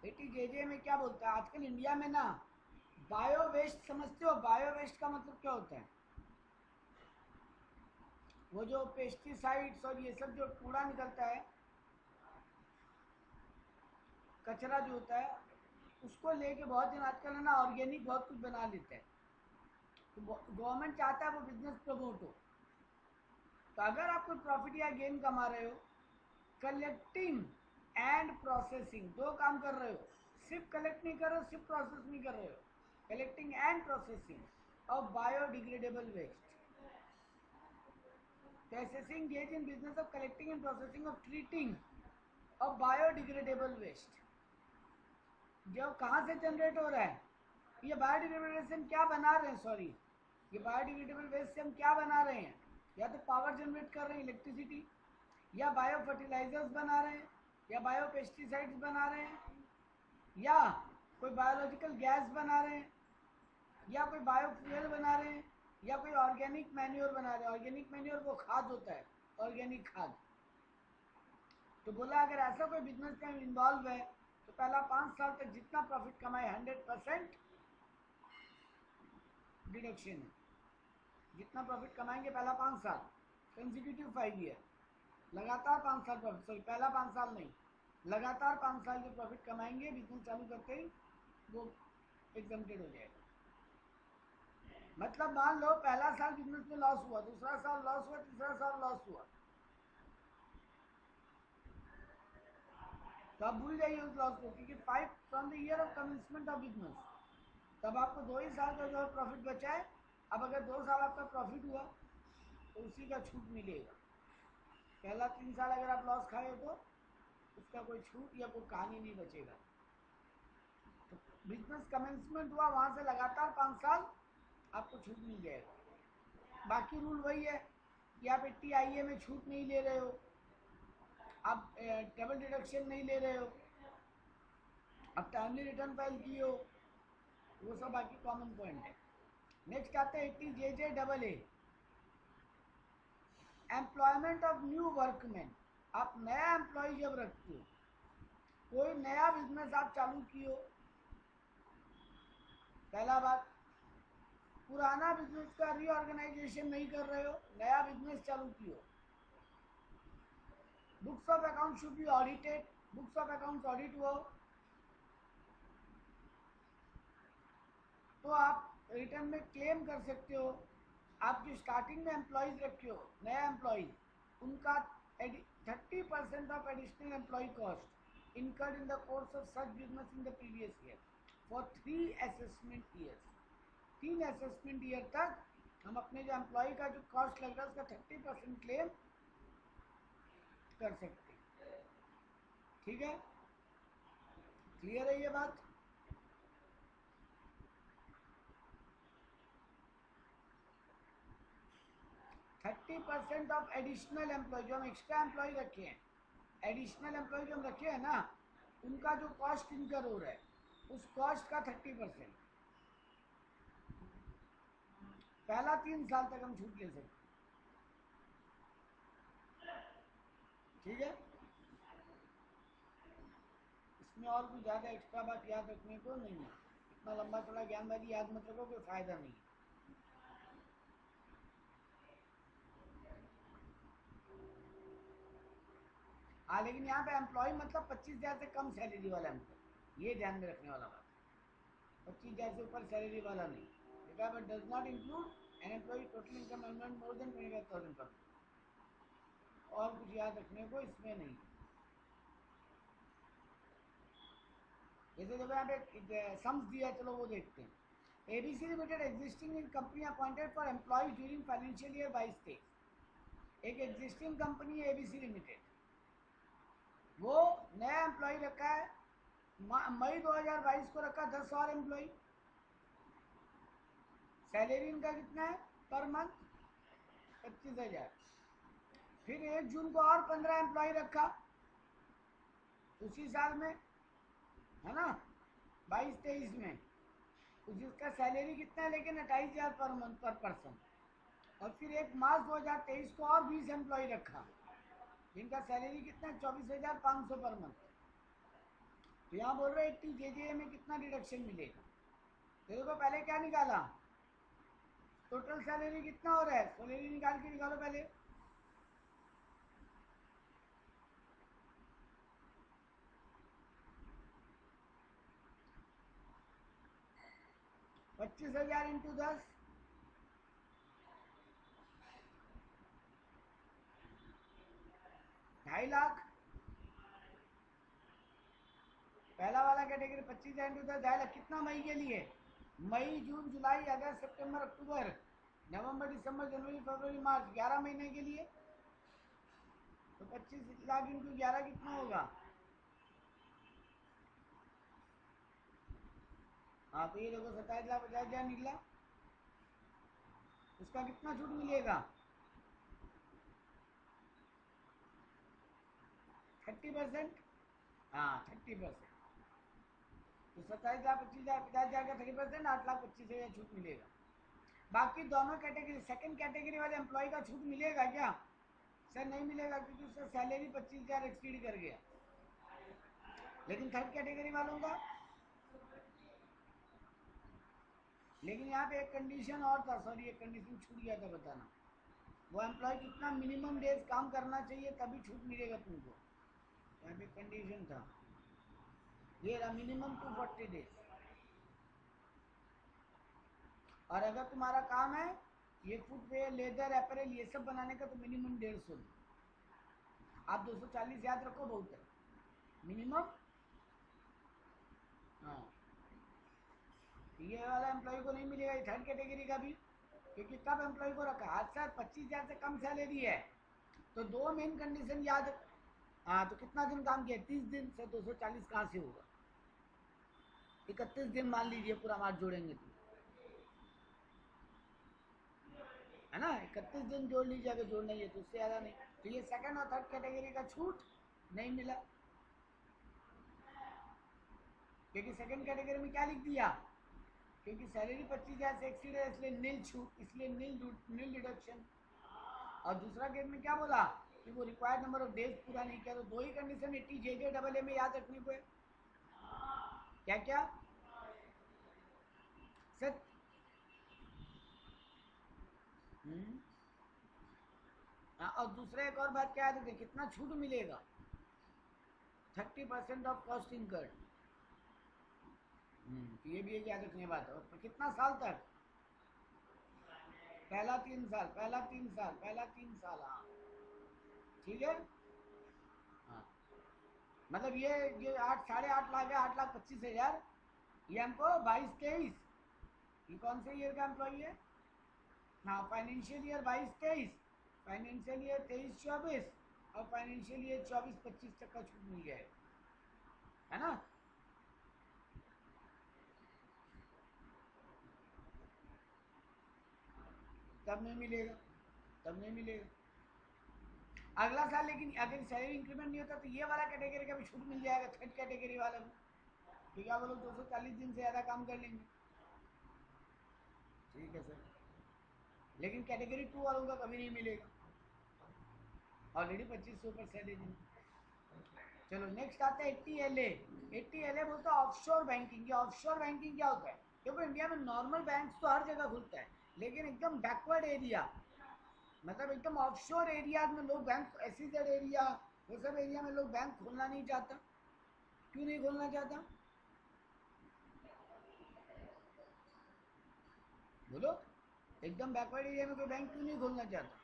ATJJ में क्या बोलता है आजकल इंडिया में ना, बायो वेस्ट समझते हो? बायो वेस्ट का मतलब क्या होता है? वो जो पेस्टिसाइड्स और ये सब जो कूड़ा निकलता है, कचरा जो होता है, उसको लेके बहुत दिन आजकल है ना ऑर्गेनिक बहुत कुछ बना लेते हैं। तो गवर्नमेंट चाहता है वो बिजनेस प्रमोट हो। तो अगर आप कोई प्रॉफिट या गेन कमा रहे हो, कलेक्टिंग एंड प्रोसेसिंग, दो काम कर रहे हो, सिर्फ कलेक्ट नहीं कर रहे हो, सिर्फ प्रोसेस नहीं कर रहे हो, collecting and processing of biodegradable waste. Processing engage in business of collecting and processing of treating of biodegradable waste। जो कहाँ से जनरेट हो रहा है? ये बायोडिग्रेडेबल से हम क्या बना रहे हैं? सॉरी, ये बायोडिग्रेडेबल वेस्ट से हम क्या बना रहे हैं? या तो पावर जनरेट कर रहे हैं, इलेक्ट्रिसिटी, या बायो फर्टिलाइजर्स बना रहे हैं, या बायो पेस्टिसाइड्स बना रहे हैं, या कोई बायोलॉजिकल गैस बना रहे हैं, या कोई बायो फ्यूल बना रहे हैं, या कोई ऑर्गेनिक मैन्योर बना रहे हैं। ऑर्गेनिक मैन्योर वो खाद होता है, ऑर्गेनिक खाद। तो बोला अगर ऐसा कोई बिजनेस में इन्वॉल्व है तो पहला 5 साल तक जितना प्रॉफिट कमाए 100% डिडक्शन है। जितना प्रॉफिट कमाएंगे पहला 5 साल, कंसेक्यूटिव 5 ईयर, लगातार 5 साल प्रॉफिट, सॉरी पहला 5 साल नहीं, लगातार 5 साल जो प्रॉफिट कमाएंगे बिजनेस चालू करते ही, वो एग्जम्प्टेड हो जाएगा। मतलब मान लो पहला साल बिजनेस में लॉस हुआ, दूसरा साल लॉस हुआ, तीसरा साल लॉस हुआ, तो आप भूल जाइए उस लॉस को, क्योंकि 5 from the year of commencement of business, तब आपको 2 ही साल का जो है प्रॉफिट बचा है। अब अगर 2 साल आपका प्रॉफिट हुआ तो उसी का छूट मिलेगा। पहला 3 साल अगर आप लॉस खाए तो उसका कोई छूट या कोई कहानी नहीं बचेगा। तो बिजनेस कमेंसमेंट हुआ, वहाँ से लगातार 5 साल आपको छूट मिल जाएगा। बाकी रूल वही है कि आप 80IA में छूट नहीं ले रहे हो, आप डबल डिडक्शन नहीं ले रहे हो, आप टाइमली रिटर्न फाइल किए हो, वो सब बाकी कॉमन पॉइंट है। नेक्स्ट आते हैं 80JJAA, employment of new workman. आप नया एम्प्लॉय जब रखते हो, कोई नया बिजनेस आप चालू किए हो, पहला बात, पुराना बिजनेस का रीऑर्गेनाइजेशन नहीं कर रहे हो, नया बिजनेस चालू किए हो, books of account should be audited, books of account audit हुआ हो तो आप रिटर्न में क्लेम कर सकते हो। आप जो स्टार्टिंग में एम्प्लॉयज रखे हो, नया एम्प्लॉयज, उनका 30% of additional employee cost incurred in the course of such business in the previous year for 3 assessment years। 3 assessment year तक हम अपने जो एम्प्लॉय का जो कॉस्ट लग रहा है उसका 30% क्लेम कर सकते हैं। ठीक है, क्लियर है ये बात? Thirty percent of additional employee, जो हम एक्स्ट्रा एम्प्लॉय रखे हैं, एडिशनल एम्प्लॉय जो हम रखे हैं ना, उनका जो कॉस्ट इनकर हो रहा है, उस कॉस्ट का 30%। पहला 3 साल तक हम छूट ले सकते। ठीक है, इसमें और कुछ ज़्यादा एक्स्ट्रा बात याद रखने को नहीं है। इतना लंबा चौड़ा ज्ञानवादी याद मत रखो, कोई फायदा नहीं है। हाँ, लेकिन यहाँ पे एम्प्लॉय मतलब 25,000 से कम सैलरी वाला एम्प्लॉय, ये ध्यान में रखने वाला बात। 25,000 से ऊपर सैलरी वाला नहीं, देखा, but does not include an employee total income earned more than 25,000 पर। और कुछ याद रखने को इसमें नहीं। जैसे जब यहाँ पे सम्स दिया, चलो वो देखते हैं। ABC limited existing in company appointed for employees during financial year 22-23। एक एग्जिस्टिंग कंपनी है एबीसी लिमिटेड, वो नया एम्प्लॉय रखा है, मई 2022 को रखा 10 और एम्प्लॉय। सैलरी इनका कितना है पर मंथ? 25,000। फिर 1 जून को और 15 एम्प्लॉय रखा उसी साल में, है ना, 22-23 में, जिसका सैलरी कितना है लेकिन 28,000 पर मंथ पर पर्सन। और फिर 1 मार्च 2023 को और 20 एम्प्लॉय रखा, इनका सैलरी कितना है? 24,500 पर मंथ। तो यहाँ बोल रहे 80 JJA में कितना डिडक्शन मिलेगा? तो देखो पहले क्या निकाला, टोटल सैलरी कितना हो रहा है, सैलरी निकाल के निकालो पहले। ₹25,000 इंटू 10, 2.5 लाख। पहला वाला कैटेगरी 25,000 इंटू 10, 2.5 लाख। कितना मई के लिए? मई, जून, जुलाई, अगस्त, सितंबर, अक्टूबर, नवंबर, दिसंबर, जनवरी, फरवरी, मार्च, 11 महीने के लिए। तो 25 लाख इंटू 11 कितना होगा? हाँ तो ये देखो 27,50,000 निकला। उसका कितना छूट मिलेगा? 30%। हाँ 30%। तो 27,00,000, 25,000, 50,000 का 30%, 8,25,000 छूट मिलेगा। बाकी दोनों कैटेगरी, सेकंड कैटेगरी वाले एम्प्लॉय का छूट मिलेगा क्या? सर नहीं मिलेगा, क्योंकि उसका सैलरी 25,000 एक्सीड कर गया। लेकिन थर्ड कैटेगरी वालों का, लेकिन यहाँ पे एक कंडीशन और था, सॉरी एक कंडीशन छूट गया था बताना। वो एम्प्लॉय कितना मिनिमम डेज काम करना चाहिए तभी छूट मिलेगा तुमको। यहाँ पे कंडीशन था, ये रहा मिनिमम 240 डेज। और अगर तुम्हारा काम है ये फुटवेयर, लेदर, अपरेल ये सब बनाने का, तो मिनिमम 150। आप 240 याद रखो, बहुत है मिनिमम। हाँ ये वाला एम्प्लॉय को नहीं मिलेगा, ये थर्ड कैटेगरी का भी। क्योंकि कब एम्प्लॉय को रखा, आज सर 25,000 से कम सैलरी है, तो दो मेन कंडीशन याद। हाँ तो कितना दिन काम किया? 30 दिन। से 240 कहाँ से होगा? 31 दिन मान लीजिए, पूरा मार्च जोड़ेंगे तो, है ना, 31 दिन जोड़ लीजिए, अगर जोड़ना ही है तो, उससे ज़्यादा नहीं। तो ये सेकंड और थर्ड कैटेगरी का छूट नहीं मिला, क्योंकि सेकंड कैटेगरी में क्या लिख दिया, क्योंकि सैलरी 25,000 से एक्सीड है इसलिए नील छूट, इसलिए नील डिडक्शन। और दूसरा केस में क्या बोला कि वो रिक्वायर्ड नंबर ऑफ डेज पूरा नहीं किया। तो दो ही कंडीशन 80 JJ डबल ए में याद रखने को है। क्या क्या सर? हाँ, और दूसरा एक और बात क्या है, कितना छूट मिलेगा? 30% ऑफ कॉस्ट इनकर्ड। तो ये भी एक याद रखने बात है। और कितना साल तक? पहला 3 साल, पहला 3 साल, पहला 3 साल। हाँ ठीक है। हाँ मतलब ये 8, 8.5 लाख है, 8,25,000। ये हमको 22-23, ये कौन से ईयर का एम्प्लॉई है? हाँ फाइनेंशियल ईयर 22-23, फाइनेंशियल ईयर 23-24 और फाइनेंशियल ईयर 24-25 तक का छूट मिल जाएगा, है ना। तब नहीं मिलेगा, तब नहीं मिलेगा अगला साल। लेकिन अगर सैलरी इंक्रीमेंट नहीं होता तो ये वाला कैटेगरी का भी छूट मिल जाएगा, थर्ड कैटेगरी वाला को। तो क्या बोलो 240 दिन से ज़्यादा काम कर लेंगे। ठीक है सर, लेकिन कैटेगरी 2 वालों का कभी नहीं मिलेगा, ऑलरेडी 2500 पर सैलरी। चलो नेक्स्ट आता है 80 LA। 80 LA बोलता है ऑफशोर बैंकिंग। ये ऑफशोर बैंकिंग क्या होता है? देखो इंडिया में नॉर्मल बैंक तो हर जगह खुलता है, लेकिन एकदम बैकवर्ड एरिया, मतलब एकदम ऑफशोर एरिया में लोग बैंक, SEZ एरिया, वो सब एरिया में लोग बैंक खोलना नहीं चाहता। क्यों नहीं खोलना चाहता बोलो? एकदम बैकवर्ड एरिया में कोई बैंक क्यों नहीं खोलना चाहता?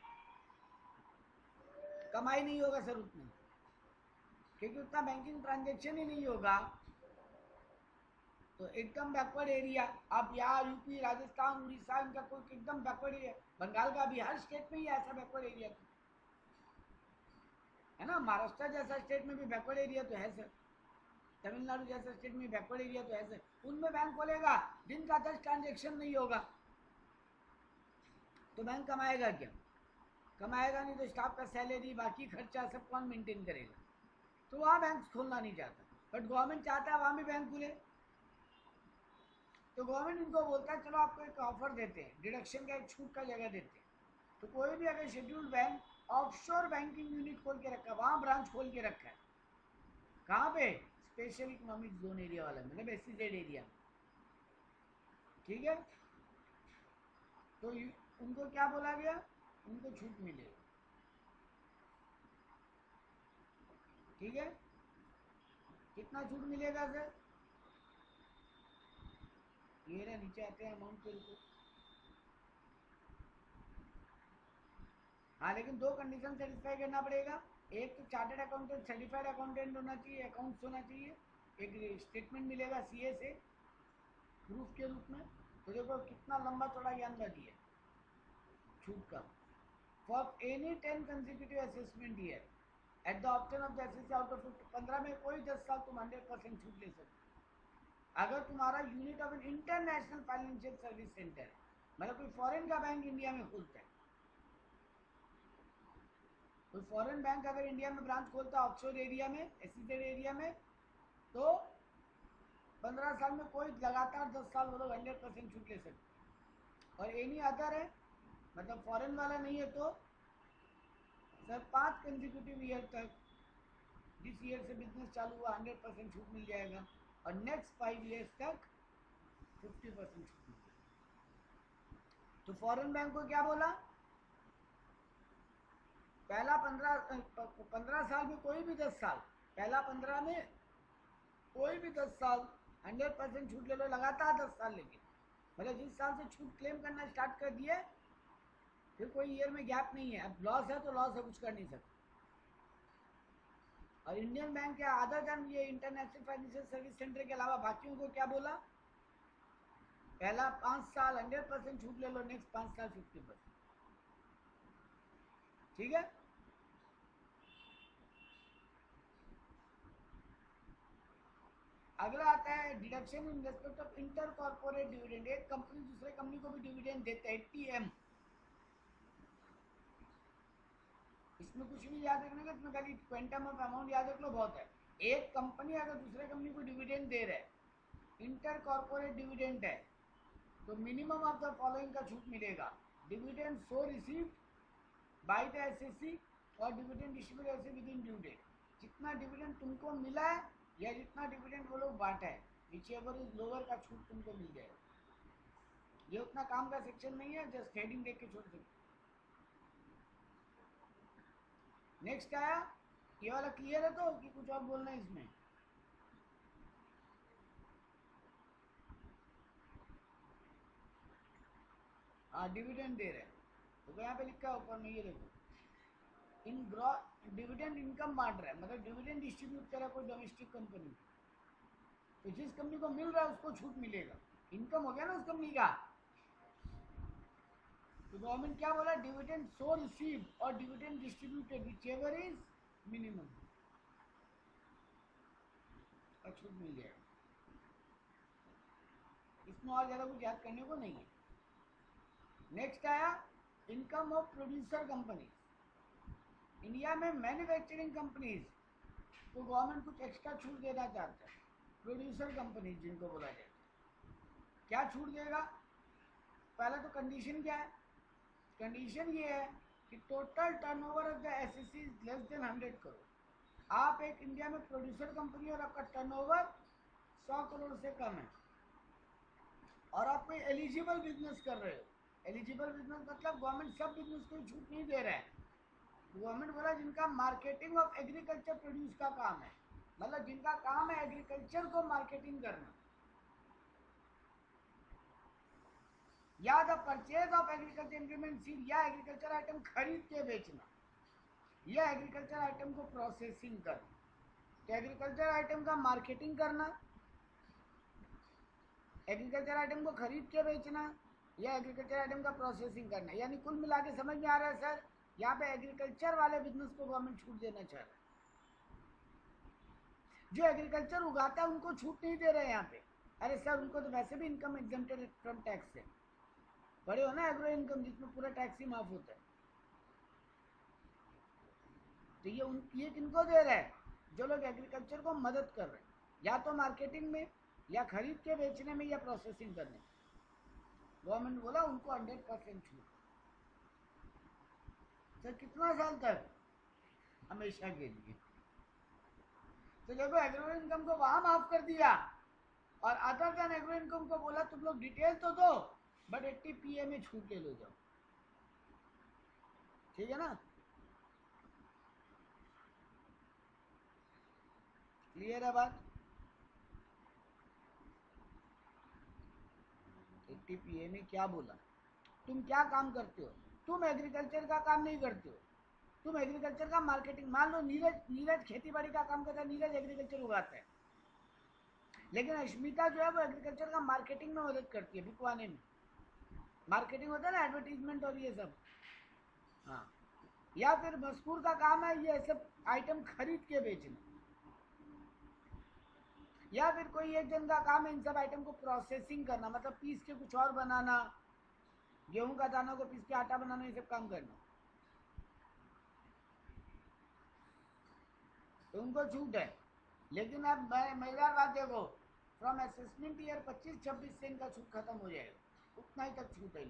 कमाई नहीं होगा सर उतना, क्योंकि उतना बैंकिंग ट्रांजेक्शन ही नहीं होगा। तो एकदम बैकवर्ड एरिया, आप यहाँ यूपी, राजस्थान, उड़ीसा, इनका कोई एकदम बैकवर्ड एरिया, बंगाल का भी हर स्टेट में ही ऐसा बैकवर्ड एरिया है ना। महाराष्ट्र जैसा स्टेट में भी बैकवर्ड एरिया तो है सर, तमिलनाडु जैसा स्टेट में बैकवर्ड एरिया तो है सर। उनमें बैंक खोलेगा, दिन का 10 ट्रांजेक्शन नहीं होगा, तो बैंक कमाएगा क्या? कमाएगा नहीं, तो स्टाफ का सैलरी, बाकी खर्चा सब कौन मेंटेन करेगा? तो वहाँ बैंक खोलना नहीं चाहता, बट गवर्नमेंट चाहता है वहाँ भी बैंक खुले। तो गवर्नमेंट इनको बोलता है चलो आपको एक ऑफर देते हैं, डिडक्शन का एक छूट का जगह देते हैं। तो कोई भी अगर scheduled bank offshore banking unit खोल के रखा है, वहां ब्रांच खोल के रखा है। कहाँ पे? स्पेशल इकोनॉमिक जोन एरिया वाला, मतलब SEZ एरिया। ठीक है, तो उनको क्या बोला गया? उनको छूट मिलेगी। ठीक है, कितना छूट मिलेगा सर? ये रहा, नीचे आते हैं अमाउंट पे रुको। हाँ, लेकिन दो कंडीशन सेटिस्फाई करना पड़ेगा। एक तो चार्टर्ड अकाउंटेंट, सर्टिफाइड अकाउंटेंट होना चाहिए, अकाउंट्स होना चाहिए, एक स्टेटमेंट मिलेगा CA से प्रूफ के रूप में। तो देखो कितना लंबा चौड़ा ज्ञान लगी है छूट का। For any 10 consecutive assessment year at the option of the SSC out of 15 में कोई 10 साल तुम 100% छूट ले सकते हो। अगर तुम्हारा unit of an international financial service centre है, मतलब कोई फॉरेन का बैंक इंडिया में खुलता है, कोई फॉरेन बैंक अगर इंडिया में ब्रांच खोलता है ऑफशोर एरिया में, SEZ एरिया में, तो 15 साल में कोई लगातार 10 साल वो लोग 100% छूट ले सकते। और एनी अदर है, मतलब फॉरेन वाला नहीं है, तो सर 5 कंसेक्यूटिव ईयर तक, जिस ईयर से बिजनेस चालू हुआ 100% छूट मिल जाएगा, और नेक्स्ट 5 ईयर्स तक 50% छूट मिल जाएगा। तो फॉरेन बैंक को क्या बोला? पहला 15 साल में कोई भी 10 साल, पहला 15 में कोई भी 10 साल 100% छूट ले लो, लगातार 10 साल। लेकिन मतलब जिस साल से छूट क्लेम करना स्टार्ट कर दिए, फिर कोई ईयर में गैप नहीं है। अब लॉस है तो लॉस है, कुछ कर नहीं सकते। और इंडियन बैंक के अदर देन ये इंटरनेशनल फाइनेंशियल सर्विस सेंटर के अलावा बाकियों को क्या बोला? पहला 5 साल 100% छूट ले लो, नेक्स्ट 5 साल 50%। ठीक है, अगला आता है deduction in respect of inter corporate dividend. एक कंपनी दूसरे कंपनी को भी डिविडेंड देते हैं, TM। इसमें कुछ नहीं याद रखने का, इसमें खाली क्वांटम ऑफ अमाउंट याद रख लो, बहुत है। एक कंपनी अगर दूसरे कंपनी को डिविडेंड दे रहा है, इंटर कॉर्पोरेट डिविडेंड है, तो मिनिमम ऑफ द फॉलोइंग का छूट मिलेगा। Dividend so received by the SSC और dividend distributed within due date. जितना डिविडेंड तुमको मिला है या जितना डिविडेंड वो लोग बांटा है, व्हिचएवर इज लोअर का छूट तुमको मिल जाएगा। ये उतना काम का सेक्शन नहीं है, जस्ट हेडिंग देख के छोड़ सकते। नेक्स्ट आया, ये वाला क्लियर है तो कि कुछ और बोलना है इसमें? हाँ, डिविडेंड दे रहे हैं तो यहाँ पे लिखा है ऊपर में, ये देखो, इन ग्रॉस डिविडेंड इनकम बांट रहा है, मतलब डिविडेंड डिस्ट्रीब्यूट कर रहा है कोई डोमेस्टिक कंपनी, तो जिस कंपनी को मिल रहा है उसको छूट मिलेगा। इनकम हो गया ना उस कंपनी का। तो गवर्नमेंट क्या बोला? डिविडेंड सो रिसीव और dividend distributed whichever is minimum का छूट मिल जाएगा। इसमें और ज़्यादा कुछ याद करने को नहीं है। नेक्स्ट आया income of producer companies. India में मैन्युफैक्चरिंग कंपनीज को गवर्नमेंट कुछ एक्स्ट्रा छूट देना चाहता है। प्रोड्यूसर कंपनीज जिनको बोला जाता है, क्या छूट देगा? पहला तो कंडीशन क्या है? कंडीशन ये है कि total turnover of the SSC is less than 100 crore. आप एक इंडिया में प्रोड्यूसर कंपनी और आपका टर्नओवर 100 करोड़ से कम है, और आप कोई एलिजिबल बिजनेस कर रहे हो। एलिजिबल बिजनेस मतलब गवर्नमेंट सब बिजनेस को छूट नहीं दे रहा है। गवर्नमेंट बोला जिनका मार्केटिंग ऑफ एग्रीकल्चर प्रोड्यूस का काम है, मतलब जिनका काम है एग्रीकल्चर को मार्केटिंग करना, या the purchase of agriculture implement seed, या एग्रीकल्चर आइटम खरीद के बेचना, या एग्रीकल्चर आइटम को प्रोसेसिंग करना। तो एग्रीकल्चर आइटम का मार्केटिंग करना, एग्रीकल्चर आइटम को खरीद के बेचना, या एग्रीकल्चर आइटम का प्रोसेसिंग करना। यानी कुल मिला के समझ में आ रहा है सर, यहाँ पे एग्रीकल्चर वाले बिजनेस को गवर्नमेंट छूट देना चाह रहा है। जो एग्रीकल्चर उगाता है उनको छूट नहीं दे रहे हैं यहाँ पे। अरे सर, उनको तो वैसे भी इनकम एग्जेम्प्टेड फ्रॉम टैक्स है, बड़े हो ना एग्रो इनकम, जिसमें पूरा टैक्स ही माफ होता है। तो ये किनको दे रहा है? जो लोग एग्रीकल्चर को मदद कर रहे हैं, या तो मार्केटिंग में, या खरीद के बेचने में, या प्रोसेसिंग करने में। गवर्नमेंट बोला उनको 100% छूट। सर कितना साल तक? हमेशा के लिए। तो देखो एग्रो इनकम को वहां माफ कर दिया और अदर देन एग्रो इनकम को बोला तुम लोग डिटेल तो दो बट 80 पीए में छूट के लो जाओ। ठीक है ना? क्लियर है बात? 80 पीए में क्या बोला? तुम क्या काम करते हो? तुम एग्रीकल्चर का काम नहीं करते हो, तुम एग्रीकल्चर का मार्केटिंग। मान लो नीरज नीरज खेती बाड़ी का काम करता है, नीरज एग्रीकल्चर उगाता है, लेकिन अश्मिता जो है वो एग्रीकल्चर का मार्केटिंग में मदद करती है, बिकवाने में। मार्केटिंग होता है ना, एडवर्टीजमेंट और ये सब। हाँ, या फिर मजकूर का काम है ये सब आइटम खरीद के बेचना, या फिर कोई एक जन का काम है इन सब आइटम को प्रोसेसिंग करना, मतलब पीस के कुछ और बनाना, गेहूं का दाना को पीस के आटा बनाना, ये सब काम करना, तो उनको छूट है। लेकिन अब मजेदार बात देखो, फ्रॉम असेसमेंट ईयर 25-26 से इनका छूट खत्म हो जाएगा, उतना ही तक छूट है।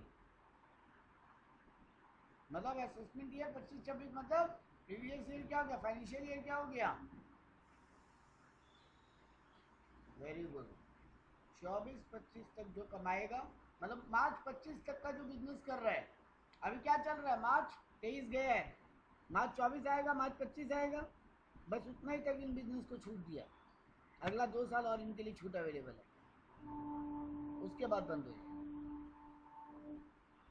मतलब असेसमेंट ईयर 25-26 मतलब प्रीवियस ईयर क्या हो गया, फाइनेंशियल ईयर क्या हो गया। Very good. 24-25 तक जो कमाएगा, मतलब मार्च 25 तक का जो बिजनेस कर रहा है, अभी क्या चल रहा है, मार्च 23 गया है, मार्च 24 आएगा, मार्च 25 आएगा, बस उतना ही तक इन बिजनेस को छूट दिया। अगला 2 साल और इनके लिए छूट अवेलेबल है, उसके बाद बंद हो जाए।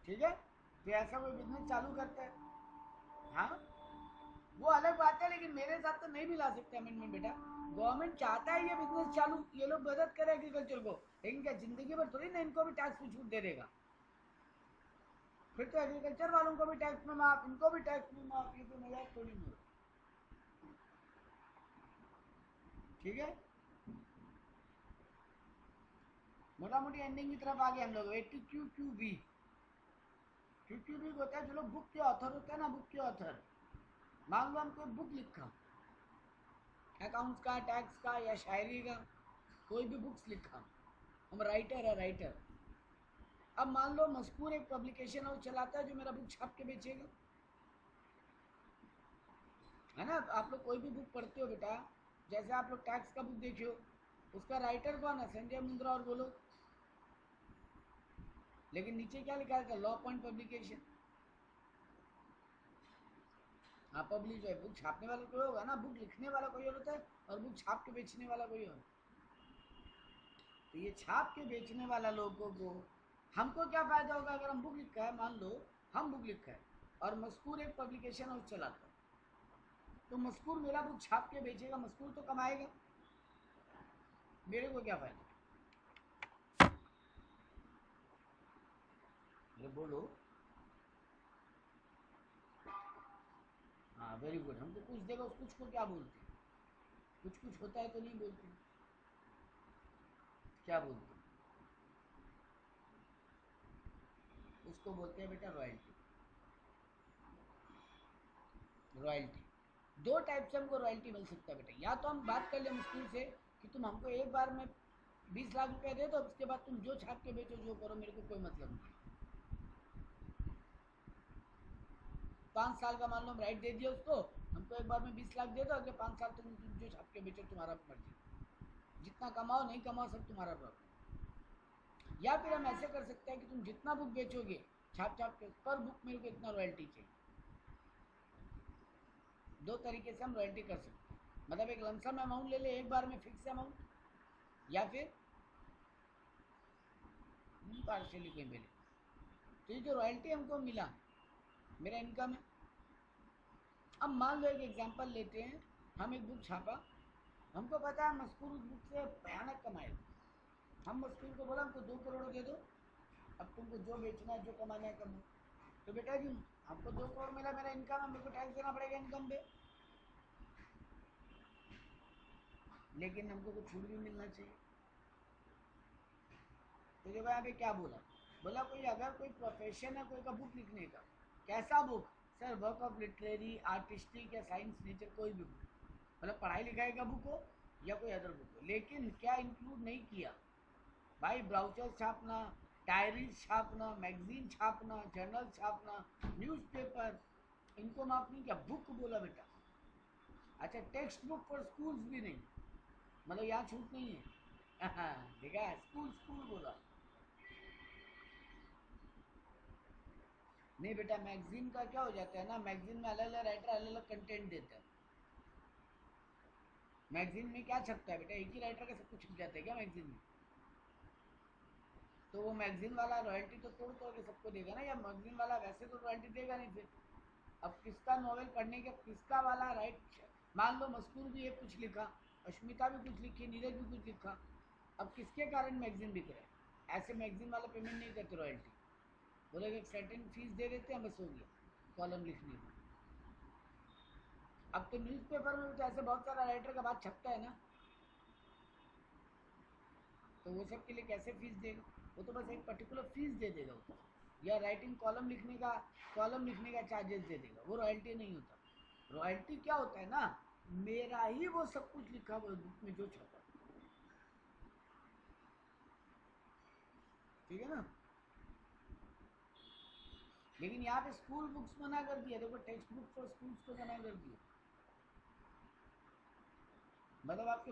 ठीक है? तो ऐसा कोई बिजनेस चालू करता है, हाँ वो अलग बात है, लेकिन मेरे साथ तो नहीं भी ला सकते अमेंडमेंट बेटा। गवर्नमेंट चाहता है ये बिजनेस चालू, ये लोग मदद करें एग्रीकल्चर को, लेकिन क्या जिंदगी भर थोड़ी ना इनको भी टैक्स में छूट दे देगा। फिर तो एग्रीकल्चर वालों को भी टैक्स में माफ, इनको भी टैक्स में माफ, ये तो मजाक थोड़ी नहीं। ठीक है? मोटा मोटी एंडिंग की तरफ आ गए हम लोग। 80 Q Q B. Q Q B होता है जो लोग बुक के ऑथर होते हैं ना, बुक के ऑथर। मान लो हम कोई बुक लिखा, अकाउंट्स का, टैक्स का या शायरी का, कोई भी बुक्स लिखा, हम राइटर है, राइटर। अब मान लो मजकूर एक पब्लिकेशन हाउस चलाता है जो मेरा बुक छाप के बेचेगा, है ना? आप लोग कोई भी बुक पढ़ते हो बेटा, जैसे आप लोग टैक्स का बुक देखियो, उसका राइटर कौन है, संजय मुंद्रा और बोलो, लेकिन नीचे क्या लिखा है, लॉ पॉइंट पब्लिकेशन। हाँ, पब्लिश है, बुक छापने वाला कोई होगा ना, बुक लिखने वाला कोई और होता है और बुक छाप के बेचने वाला कोई और। तो ये छाप के बेचने वाला लोगों को, हमको क्या फायदा होगा अगर हम बुक लिखा है, मान लो हम बुक लिखा है और मजकूर एक पब्लिकेशन हाउस चलाता है, तो मजकूर मेरा बुक छाप के बेचेगा, मजकूर तो कमाएगा, मेरे को क्या फायदा? बोलो। हाँ वेरी गुड। हमको कुछ देगा, उस कुछ को क्या बोलते हैं? कुछ कुछ होता है तो नहीं बोलते, क्या बोलते हैं? उसको बोलते हैं बेटा रॉयल्टी। रॉयल्टी दो टाइप से हमको रॉयल्टी मिल सकता है बेटा। या तो हम बात कर लें स्कूल से कि तुम हमको एक बार में 20 लाख रुपया दे दो, उसके बाद तुम जो छाप के बेचो, जो करो, मेरे को कोई मतलब नहीं। 5 साल का मान लो हम राइट दे दिया उसको, हमको एक बार में 20 लाख दे दो, अगले 5 साल तुम जो छाप के बेचो, तुम्हारा मर्जी, जितना कमाओ नहीं कमाओ सब तुम्हारा प्रॉब्लम। या फिर हम ऐसे कर सकते हैं कि तुम जितना बुक बेचोगे छाप छाप के, पर बुक मेरे को इतना रॉयल्टी चाहिए। दो तरीके से हम रॉयल्टी कर सकते हैं, मतलब एक लमसम अमाउंट ले ले एक बार में, फिक्स अमाउंट, या फिर पार्शियली कोई मिले। तो ये जो रॉयल्टी हमको मिला, मेरा इनकम है। अब मान लो एक एग्जांपल लेते हैं, हम एक बुक छापा, हमको पता है मजकूर उस बुक से भयानक कमाएगा। हम मजकूर को बोला हमको 2 करोड़ दे दो, अब तुमको जो बेचना है जो कमाना है कमाओ। तो बेटा जी हमको 2 करोड़ मिला, मेरा इनकम है, मेरे को टैक्स देना पड़ेगा इनकम पे, लेकिन हमको कुछ छूट भी मिलना चाहिए। तो देखो यहाँ पे क्या बोला, बोला कोई अगर कोई प्रोफेशन है कोई का बुक लिखने का, कैसा book sir, work of literary, artistic या साइंस नेचर, कोई भी बुक, मतलब पढ़ाई लिखाई का बुक हो या कोई अदर बुक हो, लेकिन क्या इंक्लूड नहीं किया भाई, ब्राउचर छापना, डायरीज छापना, मैगजीन छापना, जर्नल छापना, न्यूज़पेपर, इनको माफ नहीं किया, बुक बोला बेटा। अच्छा, टेक्स्ट बुक फॉर स्कूल्स भी नहीं, मतलब यहाँ छूट नहीं है। देखा, स्कूल स्कूल बोला नहीं बेटा। मैगजीन का क्या हो जाता है ना, मैगजीन में अलग अलग राइटर अलग अलग कंटेंट देता है। मैगजीन में क्या छपता है बेटा, एक ही राइटर का सब कुछ छप जाता है क्या मैगजीन में? तो वो मैगजीन वाला रॉयल्टी तो तोड़ तोड़ के सबको देगा ना, या मैगजीन वाला वैसे तो रॉयल्टी देगा नहीं फिर। अब किसका नॉवेल पढ़ने के किसका वाला राइट, मान लो मस्कूर भी एक कुछ लिखा, अश्मिता भी कुछ लिखी, नीरज भी कुछ लिखा, अब किसके कारण मैगजीन बिक रहा है? ऐसे मैगजीन वाला पेमेंट नहीं करते रॉयल्टी, बोलेगा एक सर्टेन फीस दे देते हैं, बस हो गया कॉलम लिखने में। अब तो न्यूज़पेपर में भी तो ऐसे बहुत सारा राइटर का बात छपता है ना, तो वो सब के लिए कैसे फीस देगा? वो तो बस एक पर्टिकुलर फीस दे देगा वो, या राइटिंग कॉलम लिखने का चार्जेस दे देगा, वो रॉयल्टी नहीं होता। रॉयल्टी क्या होता है ना, मेरा ही वो सब कुछ लिखा हुआ बुक में जो छपा, ठीक है ना। लेकिन यहाँ पे स्कूल बुक्स मना कर दिया, देखो टेक्स्ट बुक फॉर स्कूल्स को मना कर दिया, मतलब आपके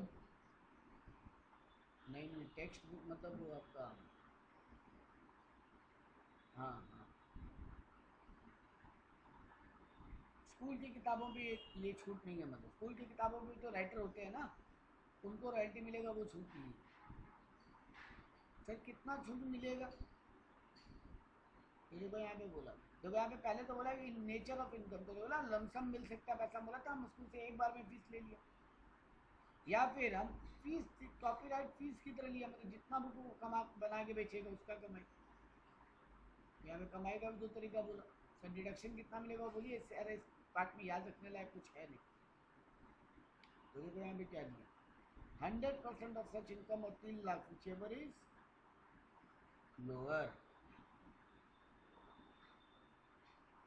नहीं टेक्स्ट बुक मतलब वो आपका, हाँ हाँ, स्कूल की किताबों पे ये छूट नहीं है, मतलब स्कूल की किताबों पे तो राइटर होते हैं ना, उनको रॉयल्टी मिलेगा, वो छूट नहीं है। सर कितना छूट मिलेगा, ये देखो यहाँ पे बोला, देखो यहाँ पे पहले तो बोला कि नेचर ऑफ इनकम, तो बोला लमसम मिल सकता है पैसा, बोला था हम स्कूल से एक बार में फीस ले लिया, या फिर हम फीस कॉपीराइट फीस की तरह लिया, मतलब जितना बुक वो कमा बना के बेचेगा उसका कमाई। यहाँ पे कमाई का भी दो तरीका बोला। सर डिडक्शन कितना मिलेगा बोलिए, अरे इस पार्ट में याद रखने लायक कुछ है नहीं। तो देखो यहाँ पे क्या दिया, 100% ऑफ सच इनकम और 3 लाख whichever इज लोअर।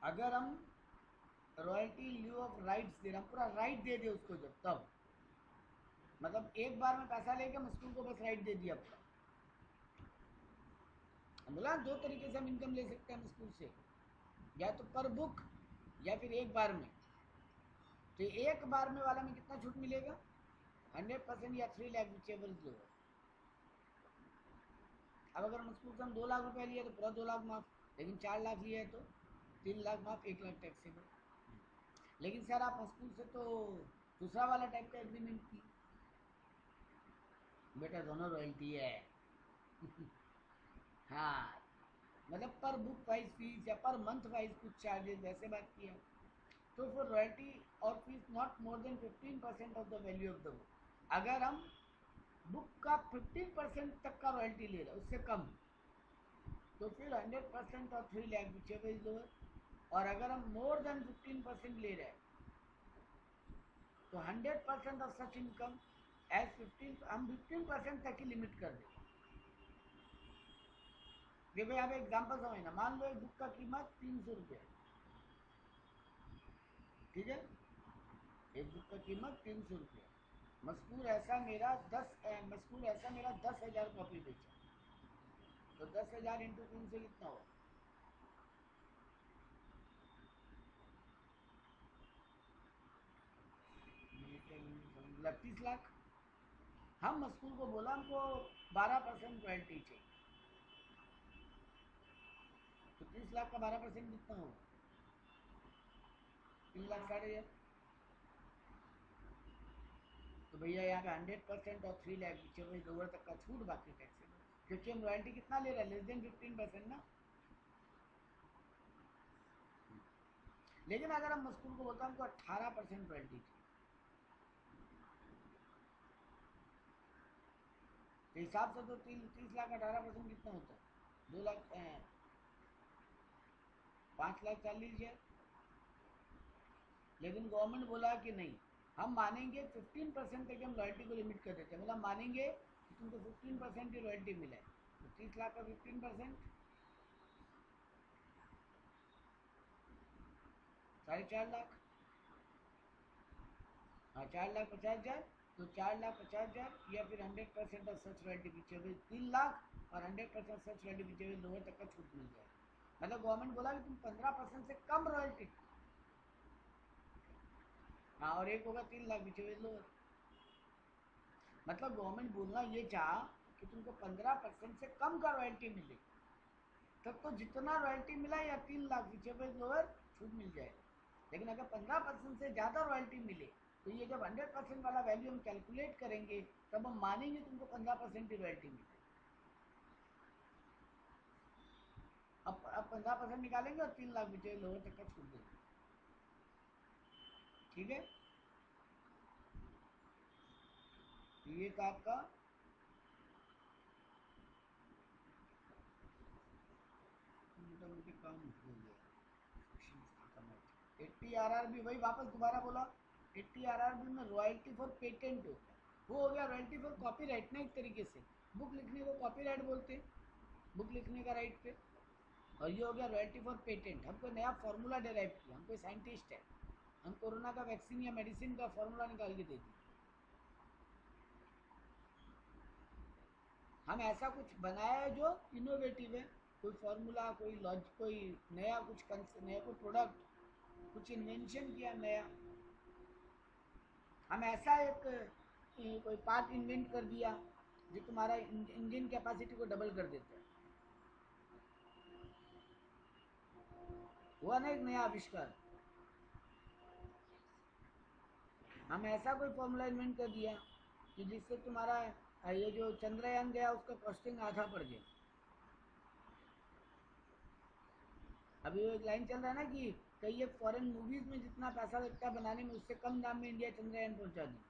अगर हम रॉयल्टी ल्यू ऑफ राइट्स दे रहे, हम पूरा राइट दे दे उसको, जब तब मतलब एक बार में पैसा लेके हम स्कूल को बस राइट दे दिया पूरा। हम बोला दो तरीके से हम इनकम ले सकते हैं हम स्कूल से, या तो पर बुक या फिर एक बार में। तो एक बार में वाला में कितना छूट मिलेगा, 100% या 3 लाख विचेवर इज लोअर। अब अगर हम स्कूल से हम 2 लाख रुपए लिए तो पूरा 2 लाख माफ, लेकिन 4 लाख लिया है तो 3 लाख माफ, 1 लाख टैक्सेबल। लेकिन सर आप स्कूल से तो दूसरा वाला टाइप का एग्रीमेंट की, बेटा दोनों रॉयल्टी है। हाँ, मतलब पर बुक वाइज फीस या पर मंथ वाइज कुछ चार्जेस वैसे बात किया, तो फॉर रॉयल्टी और fees not more than 15% of the value of the book. अगर हम बुक का 15% तक का रॉयल्टी ले रहे हैं, उससे कम, तो फिर 100% और 3 लाख विचेवर इज लोअर। और अगर हम मोर देन 15% ले रहे हैं तो 100% ऑफ सच इनकम एज 15, हम 15% तक ही लिमिट कर देंगे। देखो यहाँ पे एग्जाम्पल समझना, मान लो एक बुक का कीमत 300 रुपये, ठीक है, एक बुक का कीमत 300 रुपये। मजकूर ऐसा मेरा 10,000 कॉपी बेचा, तो 10,000 इंटू 300 कितना हुआ, 30 लाख। हम मजकूर को बोला हमको 12% रॉयल्टी चाहिए, तो 30 लाख का 12% कितना होगा, 3,60,000। तो भैया यहाँ पे 100% और 3 लाख नीचे लोअर तक का छूट, बाकी टैक्स, क्योंकि हम रॉयल्टी कितना ले रहे हैं, लेस देन 15% ना। लेकिन अगर हम मस्कूल को बोलता हमको 18% रॉयल्टी थी, तो हिसाब से तो 30 लाख 18% कितना होता है, 2 लाख 5,40,000। लेकिन गवर्नमेंट बोला कि नहीं, हम मानेंगे 15% तक हम रॉयल्टी को लिमिट कर देते हैं, मतलब मानेंगे कि तुमको 15% ही रॉयल्टी मिला है, तो 30 लाख का 15% 4.5 लाख, हाँ 4,50,000, तो 4,50,000 या फिर 100% ऑफ सच रॉयल्टी पीछे हुए 3 लाख, और 100% सच रॉयल्टी पीछे हुए लोअर तक का छूट मिल जाएगा। मतलब गवर्नमेंट बोला कि तुम 15% से कम रॉयल्टी हाँ, और एक होगा 3 लाख पीछे भेज लो। मतलब गवर्नमेंट बोलना ये चाह कि तुमको 15% से कम का रॉयल्टी मिले, तब तो जितना रॉयल्टी मिला या 3 लाख पीछे भेज लो छूट मिल जाए। लेकिन अगर 15% से ज़्यादा रॉयल्टी मिले तो ये जब 100% वाला वैल्यू हम कैलकुलेट करेंगे तब हम मानेंगे तुमको 15% की रॉयल्टी मिले। अब 15% निकालेंगे और 3 लाख पीछे लोअर तक का छूट देंगे। ठीक है, ये था आपका मोटा-मोटी काम हो गया। 80 RRB वही वापस दोबारा बोला, 80 RRB में रॉयल्टी फॉर पेटेंट होता है, वो हो गया रॉयल्टी फॉर कॉपीराइट ना, एक तरीके से बुक लिखने को कॉपीराइट बोलते हैं, बुक लिखने का राइट पे। और ये हो गया रॉयल्टी फॉर पेटेंट, हम कोई नया फार्मूला डेराइव किया, हम कोई साइंटिस्ट है, हम कोरोना का वैक्सीन या मेडिसिन का फार्मूला निकाल के दे दिए, हम ऐसा कुछ बनाया है जो इनोवेटिव है, कोई फार्मूला, कोई लॉज, कोई नया कुछ नया कोई प्रोडक्ट, कुछ इन्वेंशन किया नया, हम ऐसा एक कोई पार्ट इन्वेंट कर दिया जो तुम्हारा इंजन कैपेसिटी को डबल कर देता है, हुआ ना एक नया आविष्कार। हम ऐसा कोई फॉर्मूला इन्वेंट कर दिया कि जिससे तुम्हारा ये जो चंद्रयान गया उसका कॉस्टिंग आधा पड़ गया। अभी एक लाइन चल रहा है ना कि कई एक फॉरेन मूवीज में जितना पैसा लगता है बनाने में उससे कम दाम में इंडिया चंद्रयान पहुंचा दिया,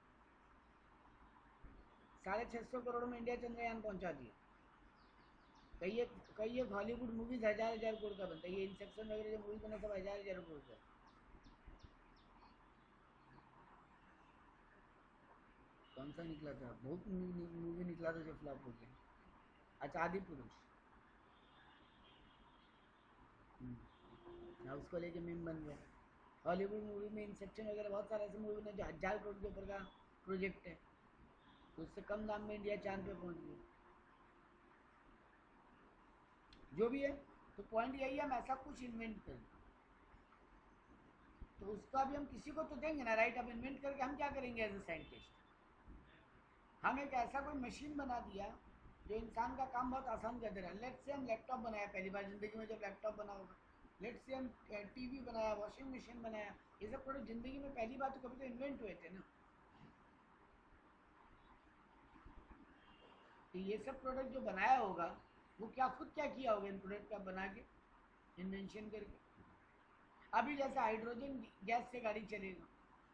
650 करोड़ में इंडिया चंद्रयान पहुंचा दिया। कई एक हॉलीवुड मूवीज 1000 करोड़ का बनता है, ये इंसेप्शन वगैरह जो मूवी बना सब 1000 करोड़ का। कौन सा निकला था, बहुत मूवी निकला था जो फ्लॉप हो गया। अच्छा, आदि पुरुष। हाँ, उसको लेके मीम बन गया। हॉलीवुड मूवी में इंसेप्शन वगैरह बहुत सारे ऐसे मूवी ने जो 1000 करोड़ के ऊपर का प्रोजेक्ट है, तो उससे कम दाम में इंडिया चांद पे पहुंच गया। जो भी है, तो पॉइंट यही है, हम ऐसा कुछ इन्वेंट करें तो उसका भी हम किसी को तो देंगे ना, राइट। अब इन्वेंट करके हम क्या करेंगे एज ए साइंटिस्ट, हम एक ऐसा कोई मशीन बना दिया जो इंसान का काम बहुत आसान कर दे रहा है। लेट से हम लैपटॉप बनाया पहली बार ज़िंदगी में, जब लैपटॉप बना होगा, लेट से हम टीवी बनाया, वॉशिंग मशीन बनाया, ये सब प्रोडक्ट ज़िंदगी में पहली बार तो कभी तो इन्वेंट हुए थे ना। तो ये सब प्रोडक्ट जो बनाया होगा वो क्या खुद क्या किया होगा इन प्रोडक्ट का बना के, इन्वेंशन करके। अभी जैसे हाइड्रोजन गैस से गाड़ी चलेगा,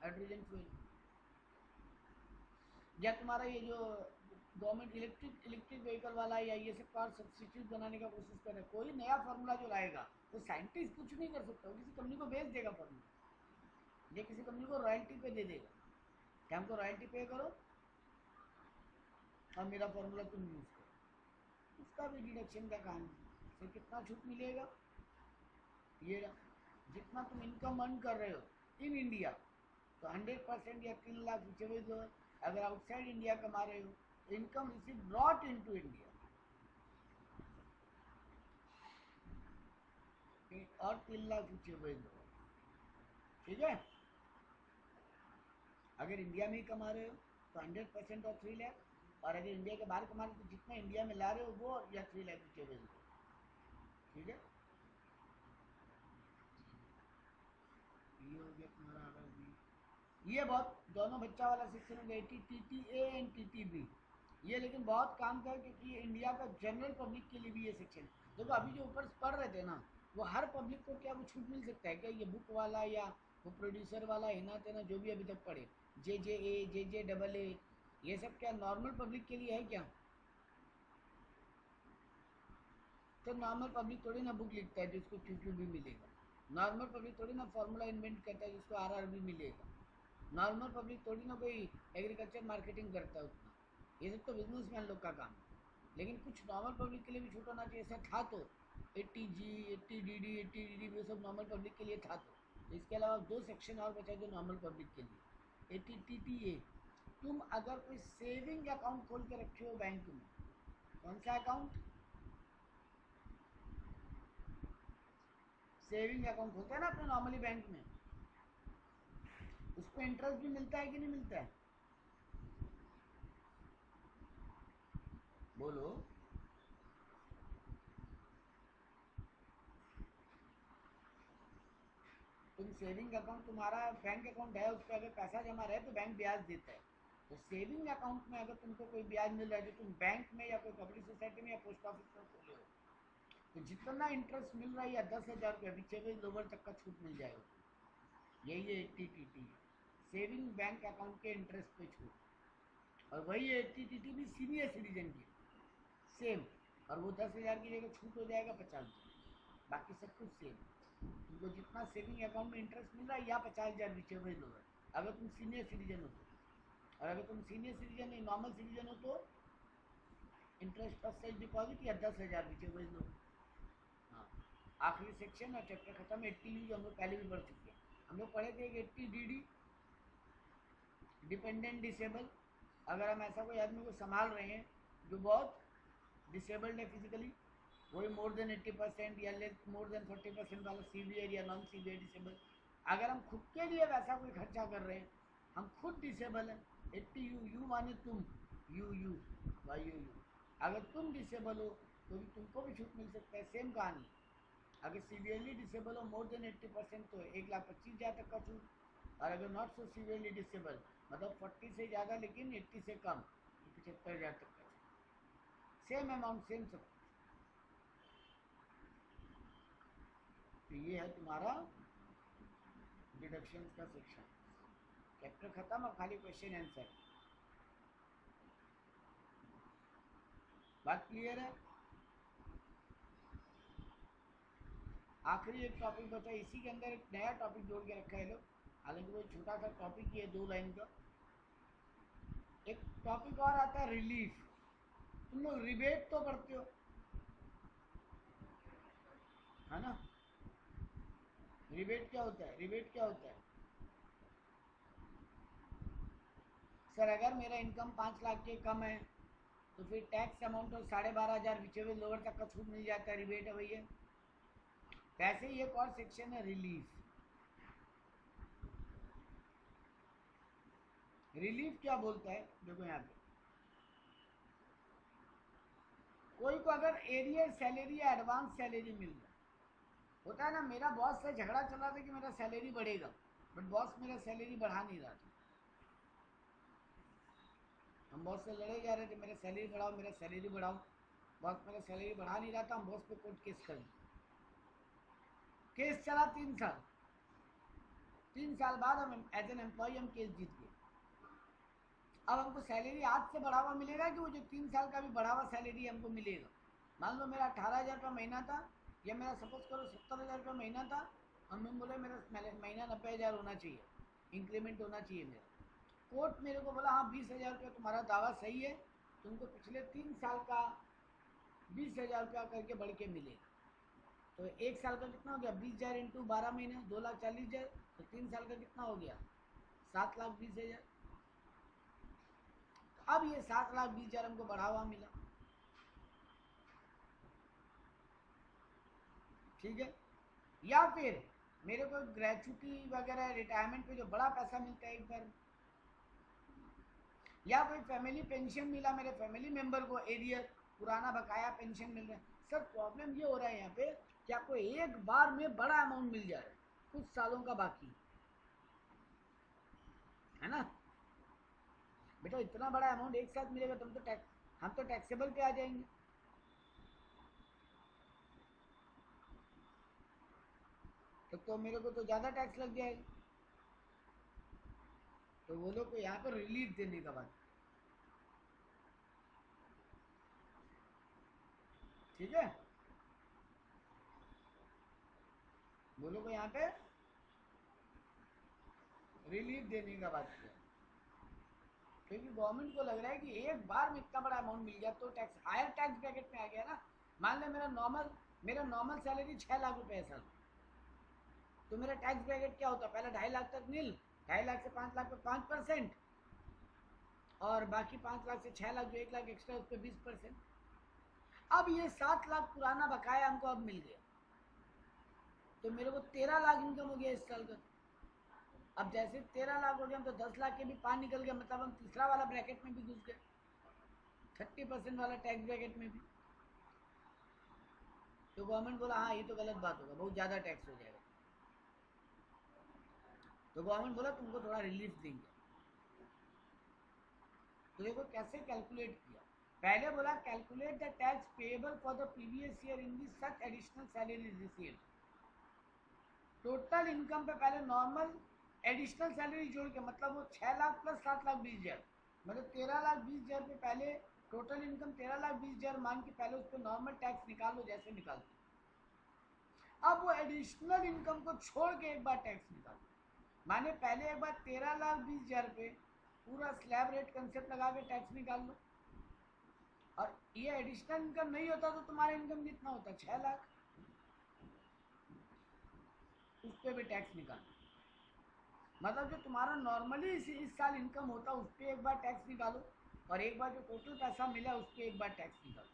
हाइड्रोजन फ्यूल, या तुम्हारा ये जो गवर्नमेंट इलेक्ट्रिक इलेक्ट्रिक व्हीकल वाला या ये सब कार सब्सिट्यूट बनाने का कोशिश कर रहे हैं, कोई नया फार्मूला जो लाएगा वो साइंटिस्ट कुछ नहीं कर सकता, वो किसी कंपनी को बेच देगा फार्मूला, ये किसी कंपनी को रॉयल्टी पे दे देगा कि हमको रॉयल्टी पे करो और मेरा फार्मूला तुम यूज़ करो। उसका भी डिडक्शन का काम है, फिर कितना छूट मिलेगा, ये जितना तुम इनकम अर्न कर रहे हो इन इंडिया, तो 100% या 3 लाख पीछे जो, अगर आउटसाइड इंडिया कमा रहे हो तो income is brought in to India, और 3 लाख पीछे दो। ठीक है, अगर इंडिया में ही कमा रहे हो तो 100% और 3 लाख, और अगर इंडिया के बाहर कमा रहे हो तो जितना इंडिया में ला रहे हो वो या 3 लाख पीछे दो। ठीक है, ये हो गया तुम्हारा आगे। ये बहुत दोनों बच्चा वाला सेक्शन हो गया, TTA एंड TTB, ये लेकिन बहुत काम का है क्योंकि ये इंडिया का जनरल पब्लिक के लिए भी ये सेक्शन। देखो अभी जो ऊपर पढ़ रहे थे ना, वो हर पब्लिक को क्या वो छूट मिल सकता है क्या, ये बुक वाला या वो प्रोड्यूसर वाला हिना तेना जो भी अभी तक पढ़े, JJA JJAA, ये सब क्या नॉर्मल पब्लिक के लिए है क्या? तो नॉर्मल पब्लिक थोड़ी ना बुक लिखता है जिसको QQ भी मिलेगा, नॉर्मल पब्लिक थोड़ी ना फार्मूला इन्वेंट करता है जिसको RR भी मिलेगा, नॉर्मल पब्लिक थोड़ी ना कोई एग्रीकल्चर मार्केटिंग करता है उतना, ये सब तो बिजनेसमैन लोग का काम है। लेकिन कुछ नॉर्मल पब्लिक के लिए भी छूट होना चाहिए, ऐसा था तो 80G 80DD 80DD वो सब नॉर्मल पब्लिक के लिए था, तो इसके अलावा 2 सेक्शन और बचा जो नॉर्मल पब्लिक के लिए। ATTTA, तुम अगर कोई सेविंग अकाउंट खोल के रखे हो बैंक में, कौन सा अकाउंट, सेविंग अकाउंट होता है ना अपने नॉर्मली बैंक में, उसको इंटरेस्ट भी मिलता है कि नहीं मिलता है? बोलो। तुम सेविंग अकाउंट, तुम्हारा बैंक अकाउंट है, उस पर अगर पैसा जमा रहे तो बैंक ब्याज देता है। तो सेविंग अकाउंट में अगर तुमको कोई ब्याज मिल रहा है, जो तुम बैंक में या कोई पब्लिक सोसाइटी में या पोस्ट ऑफिस में खोले हो, तो जितना इंटरेस्ट मिल रहा है या 10,000 रुपये विचेबल लोअर तक का छूट मिल जाएगा। यही है 80TT, सेविंग बैंक अकाउंट के इंटरेस्ट पे छूट। और वही 80TT भी सीनियर सिटीजन की सेम। और वो 10,000 की जगह छूट हो जाएगा 50,000, बाकी सब कुछ सेम। तुमको जितना सेविंग अकाउंट में इंटरेस्ट मिल रहा है या 50,000 रिचेबल लोअर, अगर तुम सीनियर सिटीजन हो तो। और अगर तुम सीनियर सिटीजन नहीं, नॉर्मल सिटीजन हो तो इंटरेस्ट ऑफ सेल्फ डिपॉजिट या 10,000 रिचेबल लोअर। हाँ, आखिरी सेक्शन और चैप्टर खत्म। 80 जो हम लोग पहले भी पढ़ चुके हैं। हम लोग पढ़े थे 80DD, डिपेंडेंट डिसेबल। अगर हम ऐसा कोई आदमी को संभाल रहे हैं जो बहुत डिसेबल्ड है फिजिकली, वही मोर देन 80% या लेस मोर देन 40% वाला सीवियर या नॉन सीवियर डिसेबल। अगर हम खुद के लिए वैसा कोई खर्चा कर रहे हैं, हम खुद डिसेबल हैं, 80U, यू माने तुम, यू वाई यू। अगर तुम डिसेबल हो तो भी तुमको भी छूट मिल सकता है, सेम कहानी। अगर सीवियरली डिसेबल हो मोर देन 80% तो 1,25,000 तक का छूट। और अगर नॉट सो सीवियरली डिसेबल, मतलब 40 से ज़्यादा लेकिन 80 से कम, तो 75,000 तक का छूट। सेम अमाउंट, सेम सब। तो ये है तुम्हारा डिडक्शन का सेक्शन। चैप्टर खत्म, अब खाली क्वेश्चन आंसर। बात क्लियर है? आखिरी एक टॉपिक बचा, इसी के अंदर एक नया टॉपिक जोड़ के रखा है लोग, हालांकि वो छोटा सा टॉपिक ही है 2 लाइन का। एक टॉपिक और आता है रिलीफ। तुम लोग रिबेट तो पढ़ते हो, है ना? रिबेट क्या होता है? रिबेट क्या होता है? सर अगर मेरा इनकम 5 लाख के कम है तो फिर टैक्स अमाउंट और 12,500 विचेबल लोअर तक का छूट मिल जाता है, रिबेट है भैया। वैसे ही एक और सेक्शन है रिलीफ। रिलीफ क्या बोलता है? देखो यहाँ पे, कोई को अगर एरियर सैलरी या एडवांस सैलरी मिल रहा होता है ना, मेरा बॉस से झगड़ा चल रहा था कि मेरा सैलरी बढ़ेगा, बट बॉस मेरा सैलरी बढ़ा नहीं रहा था। हम बॉस से लड़े जा रहे थे, मेरा सैलरी बढ़ाओ, मेरा सैलरी बढ़ाओ। बॉस मेरा सैलरी बढ़ा नहीं रहा था, हम बॉस पे कोर्ट केस कर दिए। केस चला 3 साल। 3 साल बाद हम एज एन एम्प्लॉय हम केस जीत गए। अब हमको सैलरी आज से बढ़ावा मिलेगा कि वो जो 3 साल का भी बढ़ावा सैलरी हमको मिलेगा? मान लो मेरा 18,000 रुपये महीना था, या मेरा सपोज करो 70,000 रुपये महीना था, हम लोग बोले मेरा महीना 90,000 होना चाहिए, इंक्रीमेंट होना चाहिए मेरा। कोर्ट मेरे को बोला हाँ 20,000 रुपये तुम्हारा दावा सही है, तुमको पिछले 3 साल का 20,000 रुपया करके बढ़ के मिलेगा। तो 1 साल का कितना हो गया? 20,000 इंटू 12 महीने, 2,40,000। तो 3 साल का कितना हो गया? 7,20,000। अब ये 7,20,000 हमको बढ़ावा मिला, ठीक है। या फिर मेरे को ग्रेचुटी वगैरह रिटायरमेंट पे जो बड़ा पैसा मिलता है एक बार, या कोई फैमिली पेंशन मिला मेरे फैमिली मेंबर को, एरियर पुराना बकाया पेंशन मिल रहा है। सर प्रॉब्लम ये हो रहा है यहाँ पे कि आपको एक बार में बड़ा अमाउंट मिल जा रहा है, कुछ सालों का बाकी, है ना बेटा? इतना बड़ा अमाउंट एक साथ मिलेगा तो हम तो टैक्सेबल पे आ जाएंगे। तो मेरे को तो ज़्यादा टैक्स लग जाएगा। तो वो लोग को यहाँ पर रिलीफ देने का बात, ठीक है। वो लोग को यहाँ पे रिलीफ देने का बात किया, क्योंकि गवर्नमेंट को लग रहा है कि एक बार में इतना बड़ा अमाउंट मिल गया तो टैक्स हायर टैक्स ब्रैकेट में आ गया ना। मान लें मेरा नॉर्मल सैलरी 6 लाख रुपए है साल, तो मेरा टैक्स ब्रैकेट क्या होता है? पहले 2.5 लाख तक नील, 2.5 लाख से 5 लाख पे 5%, और बाकी 5 लाख से 6 लाख जो 1 लाख एक्स्ट्रा उस पर 20%। अब ये 7 लाख पुराना बकाया हमको अब मिल गया, तो मेरे को 13 लाख इनकम हो गया इस साल का। अब जैसे 13 लाख हो गए तो 10 लाख के भी 5 निकल गया, मतलब हम तीसरा वाला ब्रैकेट में भी घुस गए, 30% वाला टैक्स ब्रैकेट में भी। तो गवर्नमेंट बोला हाँ ये तो गलत बात होगा, बहुत ज़्यादा टैक्स हो जाएगा। तो गवर्नमेंट बोला तुमको थोड़ा रिलीफ देंगे। तो देखो कैसे कैलकुलेट किया। पहले बोला calculate the tax payable for the previous year in the such additional salary received. Total income पे पहले नॉर्मल एडिशनल सैलरी जोड़ के, मतलब वो 6 लाख प्लस 7 लाख 20 हजार, मतलब 13 लाख 20 हजार पे पहले टोटल इनकम 13 लाख 20 हजार मान के पहले उस पर नॉर्मल टैक्स निकाल लो जैसे निकालते। अब वो एडिशनल इनकम को छोड़ के एक बार टैक्स निकालो, माने पहले एक बार 13 लाख 20 हजार पे पूरा स्लैब रेट कंसेप्ट लगा के टैक्स निकाल लो, और ये एडिशनल इनकम नहीं होता तो तुम्हारा इनकम कितना होता, 6 लाख, उस पर भी टैक्स निकालो। मतलब जो तुम्हारा नॉर्मली इस साल इनकम होता उस पर एक बार टैक्स निकालो, और एक बार जो टोटल पैसा मिला उस पर एक बार टैक्स निकालो।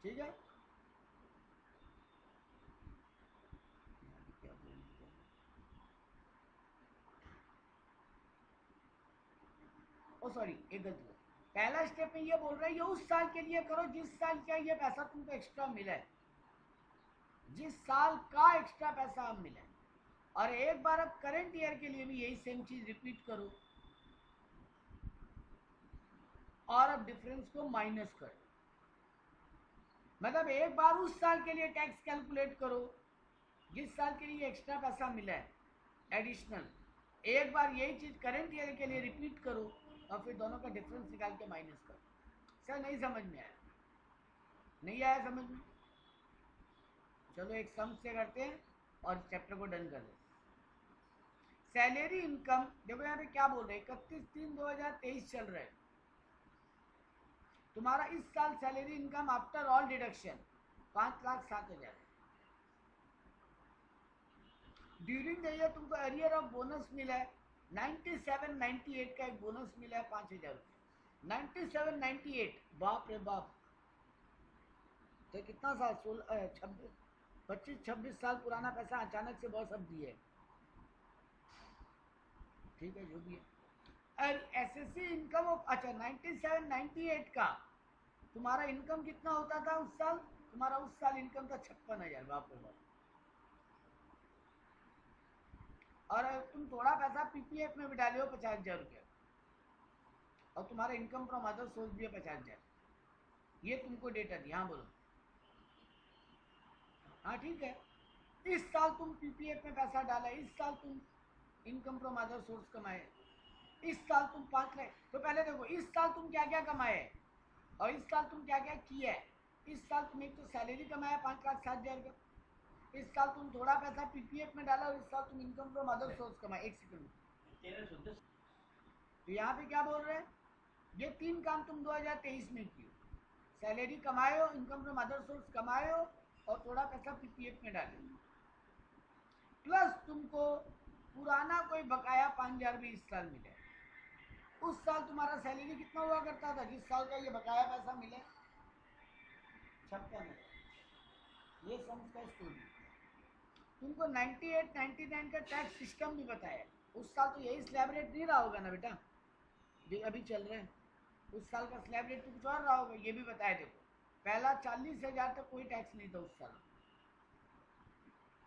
ठीक है। ओ सॉरी, एक गलती। पहला स्टेप में ये बोल रहा है ये उस साल के लिए करो जिस साल का ये पैसा तुमको एक्स्ट्रा मिला है, जिस साल का एक्स्ट्रा पैसा अब मिला है। और एक बार अब करंट ईयर के लिए भी यही सेम चीज रिपीट करो, और अब डिफरेंस को माइनस करो। मतलब एक बार उस साल के लिए टैक्स कैलकुलेट करो जिस साल के लिए एक्स्ट्रा पैसा मिला है एडिशनल, एक बार यही चीज करंट ईयर के लिए रिपीट करो, और फिर दोनों का डिफरेंस निकाल के माइनस करो। सर नहीं समझ में आया? नहीं आया समझ में? चलो एक सम से करते हैं और चैप्टर को डन कर देते। सैलरी इनकम देखो यहाँ पे क्या बोल रहे हैं, 31/3/2023 चल रहा है। तुम्हारा इस साल salary income after all deduction 5,07,000। During the year तुमको एरियर ऑफ बोनस मिला है 97-98 का एक बोनस मिला है 5,000 रुपये। 97-98, बाप रे बाप, तो कितना साल, 25-26 साल पुराना पैसा अचानक से बहुत सब दिए। ठीक है जो भी है। और एसएससी इनकम ऑफ, अच्छा 97-98 का तुम्हारा इनकम कितना होता था उस साल, तुम्हारा उस साल इनकम था 56,000, बाप रे बाप। और तुम थोड़ा पैसा पीपीएफ में भी डाले हो 50,000 रुपये, और तुम्हारा इनकम फ्रॉम अदर सोर्स भी है 50,000, ये तुमको डेटा दिया। हाँ बोलो। हाँ ठीक है, इस साल तुम पीपीएफ में पैसा डाला, इस साल तुम इनकम फ्रॉम अदर सोर्स कमाए, इस साल तुम 5 लाख। तो पहले देखो इस साल तुम क्या क्या कमाए और इस साल तुम क्या क्या किया है। इस साल तुम एक तो सैलरी कमाया 5,07,000 का, इस साल तुम थोड़ा पैसा पीपीएफ में डाला, और इस साल तुम इनकम फ्रॉम अदर सोर्स कमाए। एक सेकंड, तो यहाँ पे क्या बोल रहे हैं, ये 3 काम तुम 2023 में किए, सैलरी कमाए हो, इनकम फ्रॉम अदर सोर्स कमाए हो, और थोड़ा पैसा पीपीएफ में डाले, प्लस तुमको पुराना कोई बकाया 5,000 भी इस साल मिले। उस साल तुम्हारा सैलरी कितना हुआ करता था जिस साल का ये बकाया पैसा मिले, 56,000। ये सम्स का स्टोरी। तुमको 98-99 का टैक्स सिस्टम भी बताया। उस साल तो यही स्लैब रेट नहीं रहा होगा ना बेटा जो अभी चल रहे हैं, उस साल का स्लैब रेट तो कुछ और रहा होगा, ये भी बताया। देखो पहला 40,000 तक कोई टैक्स नहीं था उस साल,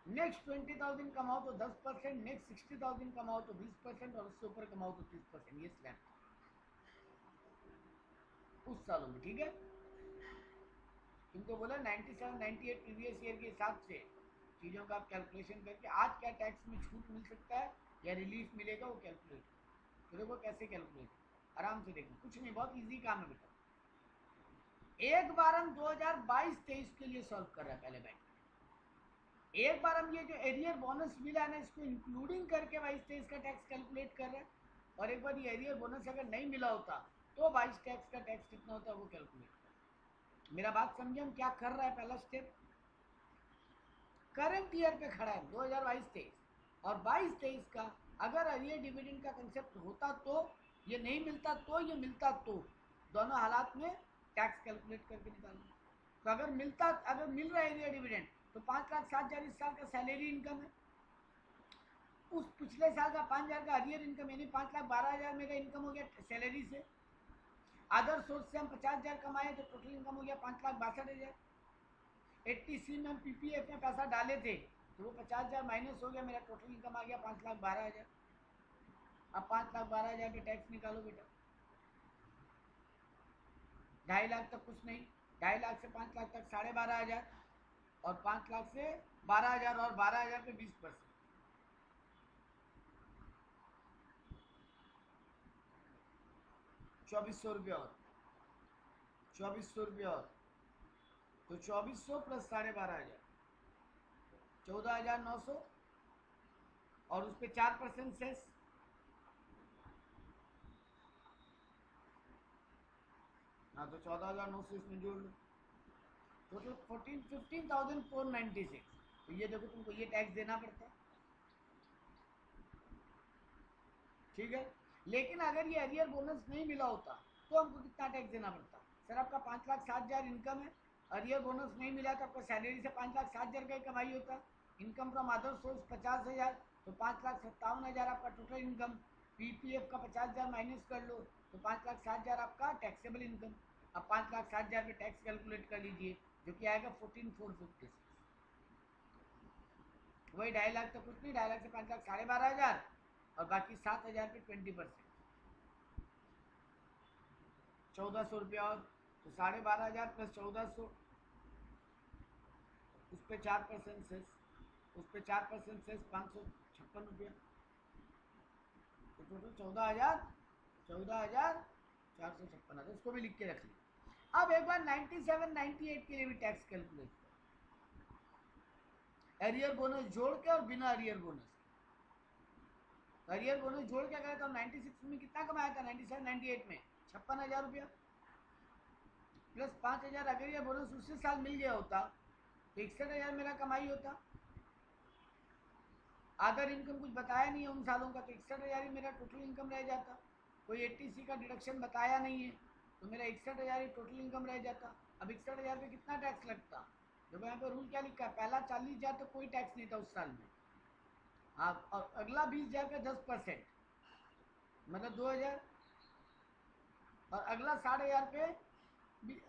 नेक्स्ट 20,000 कमाओ तो 10%, नेक्स्ट 60,000 कमाओ तो 20%, और उससे ऊपर कमाओ तो 30%, ये स्लैब उस सालों में। ठीक है, तुमको बोला 97-98 प्रीवियस ईयर के हिसाब से चीज़ों का आप कैलकुलेशन करके आज क्या टैक्स में छूट मिल सकता है या रिलीफ मिलेगा वो कैलकुलेट। तो देखो कैसे कैलकुलेट, आराम से देखो, कुछ नहीं, बहुत इजी काम है बेटा। एक बार हम 2022-23 के लिए सॉल्व कर रहे हैं पहले बैंक, एक बार हम ये जो एरियर बोनस मिला है ना इसको इंक्लूडिंग करके 22-23 का टैक्स कैलकुलेट कर रहे हैं, और एक बार ये एरियर बोनस अगर नहीं मिला होता तो 22 टैक्स का टैक्स कितना होता है वो कैलकुलेट कर। मेरा बात समझे, हम क्या कर रहा है, पहला स्टेप करंट ईयर पे खड़ा है 2022-23, और 22-23 का अगर एरियर डिविडेंड का कंसेप्ट होता तो ये नहीं मिलता तो ये मिलता तो, दोनों हालात में टैक्स कैलकुलेट करके निकालना। तो अगर मिल रहा है एरियर डिविडेंड तो 5,07,000 इस साल का सैलरी इनकम है। उस पिछले साल का 5,000 का अरियर इनकम यानी 5,12,000 मेरा इनकम हो गया सैलरी से। अदर सोर्स से हम 50,000 कमाए तो टोटल इनकम हो गया 5,62,000। 80C में हम पीपीएफ में पैसा डाले थे तो वो 50,000 माइनस हो गया, मेरा टोटल इनकम आ गया 5,12,000। अब 5,12,000 पे टैक्स निकालो बेटा। 2.5 लाख तक कुछ नहीं, 2.5 लाख से 5 लाख तक 12,500 और 5 लाख से 12,000 और 12,000 पे 20%। 2,400 रुपया और 2,400 रुपया और तो 2,400 प्लस 12,500 14,900 और उस पर 4% सेस। हाँ तो 14,900 इसमें जोड़ लो, टोटल 15,496। तो ये देखो तुमको ये टैक्स देना पड़ता है, ठीक है। लेकिन अगर ये अरियर बोनस नहीं मिला होता तो हमको कितना टैक्स देना पड़ता? सर आपका 5,07,000 इनकम है, अरियर बोनस नहीं मिला तो आपका सैलरी से 5,07,000 का ही कमाई होता। इनकम फ्रॉम अदर सोर्स 50,000 तो 5,57,000 आपका टोटल इनकम। पीपीएफ का 50,000 माइनस कर लो तो 5,07,000 आपका टैक्सेबल इनकम। अब 5,07,000 पे टैक्स कैलकुलेट कर लीजिए जो कि आएगा 14,456। वही 2.5 लाख तो कुछ नहीं, 2.5 लाख से 5 लाख 12,500 और बाकी 7,000 पे 20%, 1,400 रुपया और तो 12,500 प्लस 1,400 उस पर 4% सेस, उस पर 4% सेस 556 रुपया, तो टोटल 14,456 आता है। उसको भी लिख के रख लिया। अब एक बार 97, 98 के लिए भी टैक्स कैलकुलेट करो, एरियर बोनस जोड़ के और बिना एरियर बोनस। एरियर बोनस जोड़ के अगर तो 96 में कितना कमाया था, 97, 98 में 56,000 रुपया प्लस 5,000 अगर ये बोनस उसी साल मिल गया होता तो 61,000 मेरा कमाई होता। अदर इनकम कुछ बताया नहीं है उन सालों का तो 61,000 ही मेरा टोटल इनकम रह जाता। कोई 80C का डिडक्शन बताया नहीं है तो मेरा 61,000 ही टोटल इनकम रह जाता। अब 61,000 पे कितना टैक्स लगता? देखो यहाँ पे रूल क्या लिखा है, पहला 40,000 तो कोई टैक्स नहीं था उस साल में। हाँ और अगला 20,000 पे 10% मतलब 2,000 और अगला 60,000 पे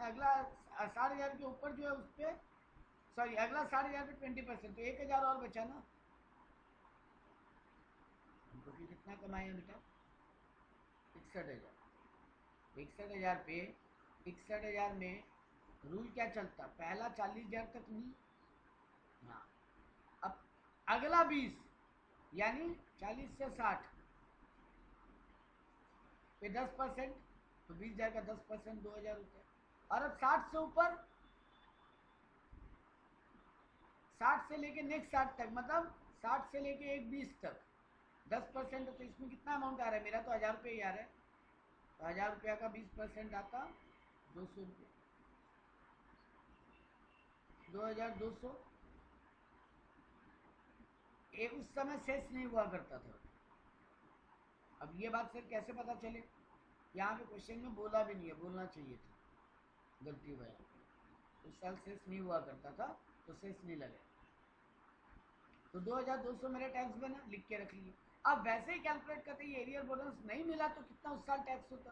अगला 60,000 के ऊपर जो है उस पर सॉरी अगला 60,000 पे 20% तो 1,000 और बचा ना। हमको फिर कितना कमाए बेटा, 61,000। 61,000 पे 61,000 में रूल क्या चलता, पहला 40,000 तक नहीं। हाँ अब अगला 20 यानी 40 से 60 पे 10% तो 20,000 का 10% 2,000 रुपये। और अब 60 से ऊपर 60 से लेके नेक्स्ट 60 तक मतलब 60 से लेके 1,20 तक 10% तो इसमें कितना अमाउंट आ रहा है, मेरा तो 1,000 रुपये ही आ रहा है तो 1,000 रुपया का 20% आता 200 रुपये, 2,200। उस समय सेस नहीं हुआ करता था। अब ये बात सर कैसे पता चले, यहाँ पे क्वेश्चन में बोला भी नहीं है, बोलना चाहिए था, गलती हुआ। उस साल सेस नहीं हुआ करता था तो सेस नहीं लगे तो 2,200 मेरा टैक्स बना, लिख के रख लिए। अब वैसे ही कैलकुलेट करते ही एरियर बोनस नहीं मिला तो कितना उस साल टैक्स होता,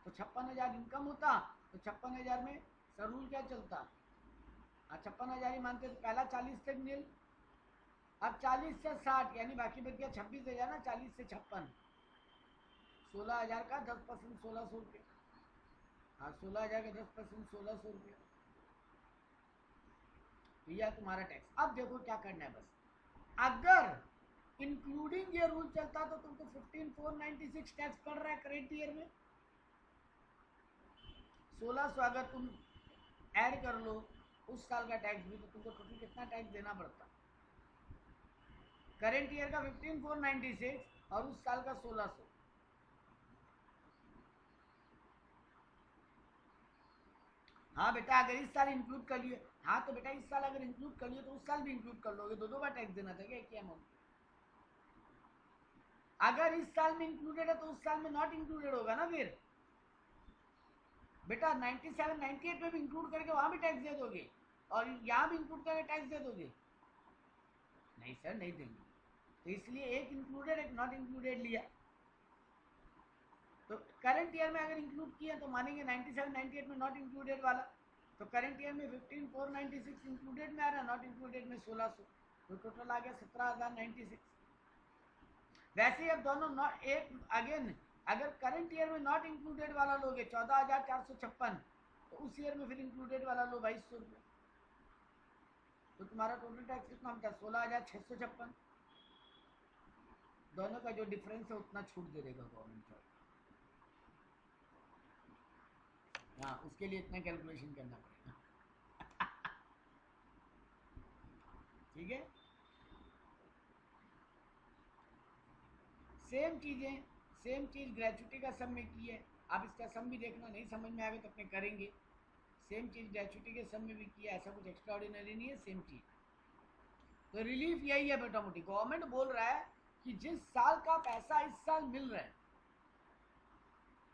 तो 56,000 इनकम होता तो 56,000 में सर रूल क्या चलता, 56,000 ही मानते तो पहला 40 तक नील। अब 40 से 60 यानी बाकी बच गया 26,000 ना, 40 से 56 16,000 का 10% 1,600 रुपये। हाँ 16,000 का 10% 1,600 रुपये, यह तुम्हारा टैक्स। अब देखो क्या करना है, बस अगर इंक्लूडिंग ये रूल चलता तो तुमको 15,496 टैक्स पड़ रहा है करेंट ईयर में। 1,600 अगर तुम ऐड कर लो उस साल का टैक्स भी तो तुमको टोटल कितना टैक्स देना पड़ता, करेंट ईयर का 15,496 और उस साल का 1,600। हाँ बेटा अगर इस साल इंक्लूड कर लिए, हाँ तो बेटा इस साल अगर इंक्लूड कर लिए तो उस साल भी इंक्लूड कर लोगे, दो बार टैक्स देना था क्या एक ही अमाउंट। अगर इस साल में इंक्लूडेड है तो उस साल में नॉट इंक्लूडेड होगा ना फिर बेटा। 97, 98 में भी इंक्लूड करके वहां भी टैक्स दे दोगे और यहाँ भी इंक्लूड करके टैक्स दे दोगे? नहीं सर, नहीं देंगे। तो इसलिए एक इंक्लूडेड एक नॉट इंक्लूडेड लिया। तो करंट ईयर में अगर इंक्लूड किया तो मानेंगे 97 98 में नॉट इंक्लूडेड वाला, तो करंट ईयर में 15,496 इंक्लूडेड में आ रहा है, नॉट इंक्लूडेड में 1600, तो टोटल आ गया 17,096। वैसे ही अब दोनों एक अगेन अगर करंट ईयर में नॉट इंक्लूडेड वाला लोगे 14,456, तो उस ईयर में फिर इंक्लूडेड वाला लो 2200 रुपये, तो तुम्हारा टोटल टैक्स कितना होता है? 16,656। दोनों का जो डिफरेंस है उतना छूट दे देगा गवर्नमेंट को। हाँ, उसके लिए इतना कैलकुलेशन करना पड़ेगा। ठीक है, सेम चीजें, सेम चीज ग्रेचुटी का सम में की है। आप इसका सम भी देखना, नहीं समझ में आएगा तो अपने करेंगे। सेम चीज ग्रेचुटी के सम में भी किया, ऐसा कुछ एक्स्ट्रा ऑर्डिनरी नहीं है, सेम चीज। तो रिलीफ यही है बेटा मोटी, गवर्नमेंट बोल रहा है कि जिस साल का पैसा इस साल मिल रहा है,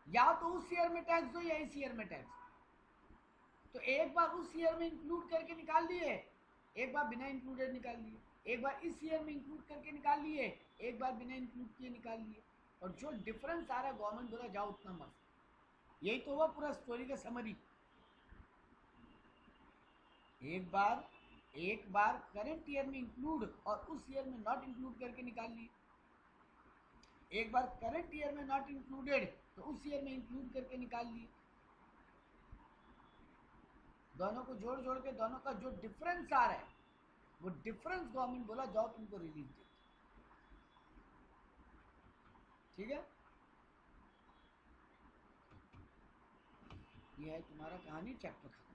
या तो उस ईयर में टैक्स दो या इस ईयर में टैक्स। तो एक बार उस ईयर में इंक्लूड करके निकाल लिए, एक बार बिना इंक्लूडेड निकाल लिए, एक बार इस ईयर में इंक्लूड करके निकाल लिए, एक बार बिना इंक्लूड किए निकाल लिए। और जो डिफरेंस आ रहा है गवर्नमेंट बोला जाओ उतना मस्त। यही तो हुआ पूरा स्टोरी का समरी। एक बार करंट ईयर में इंक्लूड और उस ईयर में नॉट इंक्लूड करके निकाल लिए, एक बार करंट ईयर में नॉट इंक्लूडेड तो उस ईयर में इंक्लूड करके निकाल लिए। दोनों को जोड़ जोड़ के दोनों का जो डिफरेंस आ रहा है वो डिफरेंस गवर्नमेंट बोला जाओ तुमको रिलीफ दे। ठीक है, ये है तुम्हारा कहानी चैप्टर खत्म।